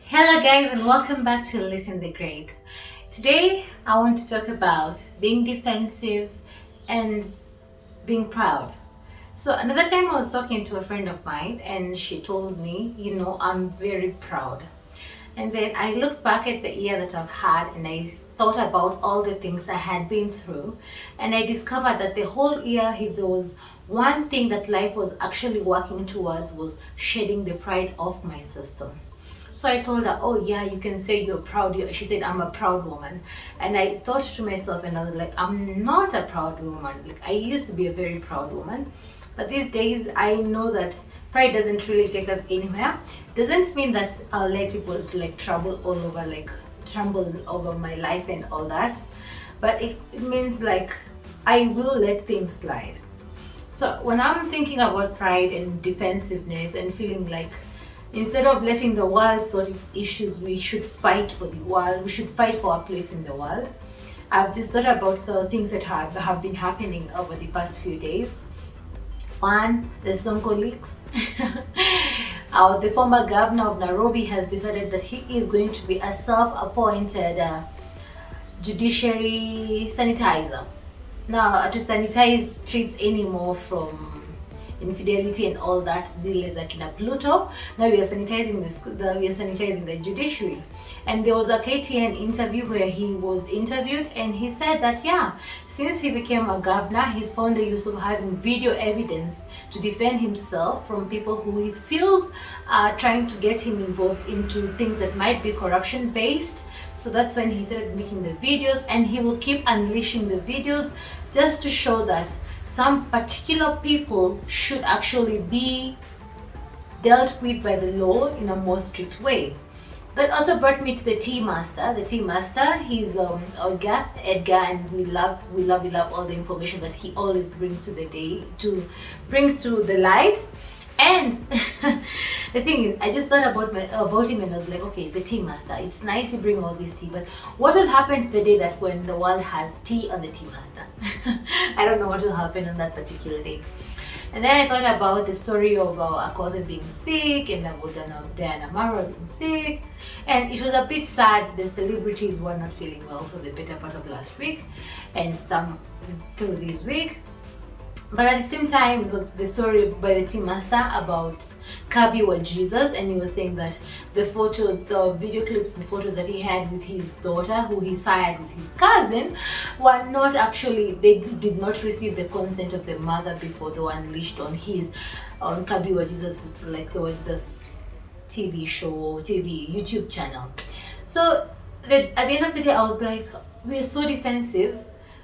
Hello guys and welcome back to Listen the Great. Today I want to talk about being defensive and being proud. So another time I was talking to a friend of mine and she told me, I'm very proud. And then I looked back at the year that I've had and I thought about all the things I had been through, and I discovered that the whole year there was one thing that life was actually working towards was shedding the pride off my system. So I told her, oh yeah, you can say you're proud. She said, I'm a proud woman. And I thought to myself, and I was like, I'm not a proud woman. Like, I used to be a very proud woman. But these days, I know that pride doesn't really take us anywhere. Doesn't mean that I'll let people trouble all over, tremble over my life and all that. But it means I will let things slide. So when I'm thinking about pride and defensiveness and feeling like instead of letting the world sort its issues, we should fight for the world. We should fight for our place in the world. I've just thought about the things that have been happening over the past few days. One, the Sonko leaks. The former governor of Nairobi has decided that he is going to be a self-appointed judiciary sanitizer. Now, to sanitize streets anymore from infidelity and all that zile za kina Pluto. Now we are sanitizing the judiciary. And there was a KTN interview where he was interviewed and he said that since he became a governor, he's found the use of having video evidence to defend himself from people who he feels are trying to get him involved into things that might be corruption based. So that's when he started making the videos, and he will keep unleashing the videos just to show that some particular people should actually be dealt with by the law in a more strict way. That also brought me to the tea master. The tea master, he's Edgar, and we love all the information that he always brings to the light. And the thing is, I just thought about him and I was like, okay, the tea master, it's nice you bring all this tea, but what will happen to the day that when the world has tea on the tea master? I don't know what will happen on that particular day. And then I thought about the story of Akothee being sick and about Diana Mara being sick, and it was a bit sad. The celebrities were not feeling well for the better part of last week and some through this week. But at the same time, it was the story by the team master about kabiwajesus, and he was saying that the video clips and photos that he had with his daughter, who he sired with his cousin, were not actually, they did not receive the consent of the mother before they were unleashed on kabiwajesus, like the Jesus TV show, YouTube channel. So at the end of the day, I was like, we are so defensive.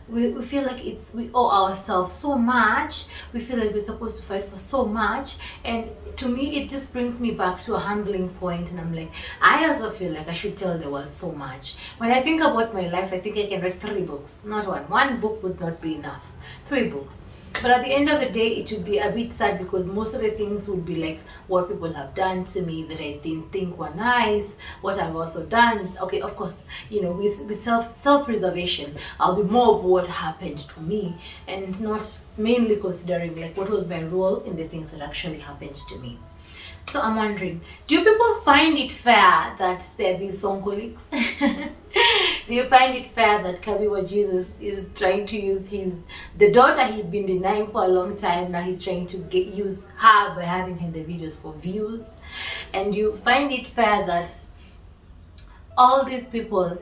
We feel like we owe ourselves so much. We feel like we're supposed to fight for so much, and to me it just brings me back to a humbling point, and I'm like, I also feel like I should tell the world so much. When I think about my life, I think I can write 3 books, not one book would not be enough, 3 books. But at the end of the day, it would be a bit sad because most of the things would be like what people have done to me that I didn't think were nice, what I've also done. Okay, of course, with self-preservation, I'll be more of what happened to me and not mainly considering like what was my role in the things that actually happened to me. So I'm wondering, do people find it fair that there are these Sonkoleaks? Do you find it fair that kabiwajesus is trying to use the daughter he'd been denying for a long time? Now he's trying to use her by having him the videos for views. And do you find it fair that all these people,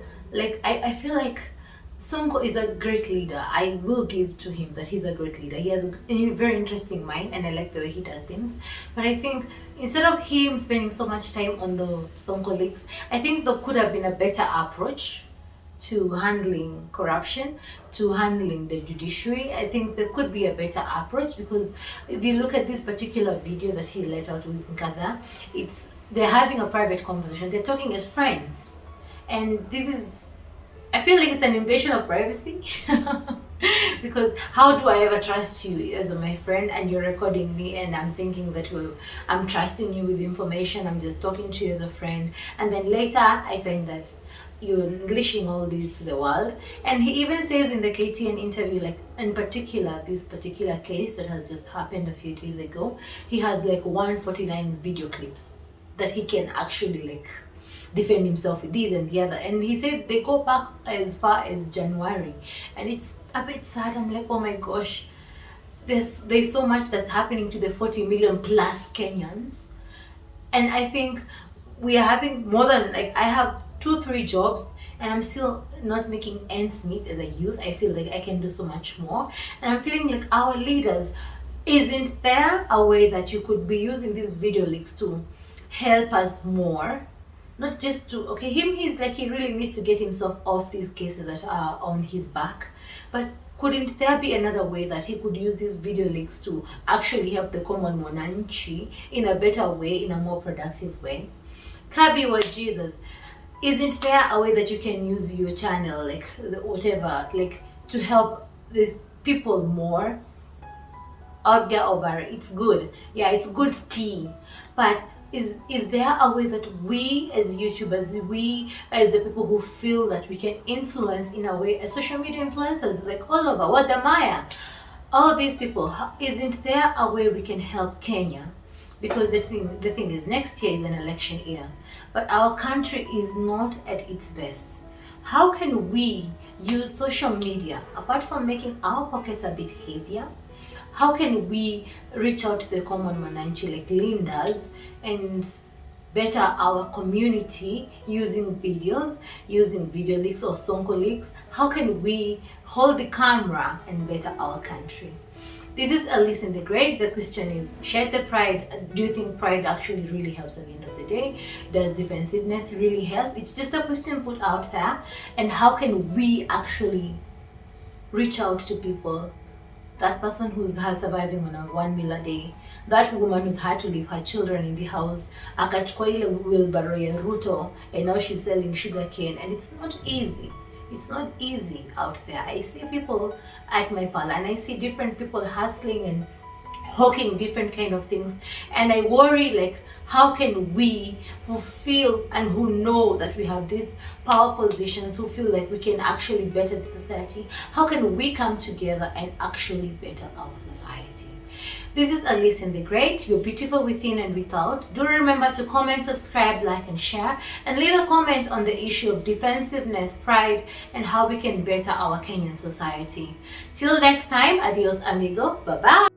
I feel like Sonko is a great leader. I will give to him that he's a great leader. He has a very interesting mind and I like the way he does things. But I think instead of him spending so much time on the Sonko leaks, I think there could have been a better approach to handling corruption, to handling the judiciary. I think there could be a better approach, because if you look at this particular video that he let out with Nkada, they're having a private conversation. They're talking as friends. And I feel like it's an invasion of privacy. Because how do I ever trust you as my friend and you're recording me and I'm thinking that I'm trusting you with information, I'm just talking to you as a friend, and then later I find that you're unleashing all these to the world. And he even says in the KTN interview, like in particular, this particular case that has just happened a few days ago, he has like 149 video clips that he can actually defend himself with this and the other. And he said they go back as far as January, and it's a bit sad. I'm like, oh my gosh, there's so much that's happening to the 40 million plus Kenyans. And I think we are having more than, like, I have 2-3 jobs and I'm still not making ends meet as a youth. I feel like I can do so much more, and I'm feeling like our leaders, isn't there a way that you could be using these video leaks to help us more? Not just to, okay, he's like, he really needs to get himself off these cases that are on his back, but couldn't there be another way that he could use these video leaks to actually help the common mwananchi in a better way, in a more productive way? Kabiwajesus, isn't there a way that you can use your channel, like whatever, like to help these people more? Get over it. It's good. Yeah, it's good tea. But is there a way that we as YouTubers, we as the people who feel that we can influence in a way, as social media influencers, like all over, what the Maya, all these people, isn't there a way we can help Kenya? Because the thing is, next year is an election year, but our country is not at its best. How can we use social media, apart from making our pockets a bit heavier? How can we reach out to the common mananchi like Lynn does and better our community using videos, using video leaks or Sonko leaks? How can we hold the camera and better our country? This is Alice in the Great. The question is, shed the pride. Do you think pride actually really helps at the end of the day? Does defensiveness really help? It's just a question put out there. And how can we actually reach out to people? That person who's surviving on a 1 meal a day, that woman who's had to leave her children in the house, akachukua ile wheelbarrow ya Ruto, and now she's selling sugar cane, and it's not easy. It's not easy out there. I see people at my parlor, and I see different people hustling and hawking different kind of things, and I worry, like, how can we who feel and who know that we have these power positions, who feel like we can actually better the society, how can we come together and actually better our society? This is Alice in the Great. You're beautiful within and without. Do remember to comment, subscribe, like, and share, and leave a comment on the issue of defensiveness, pride, and how we can better our Kenyan society. Till next time, adios amigo, bye bye.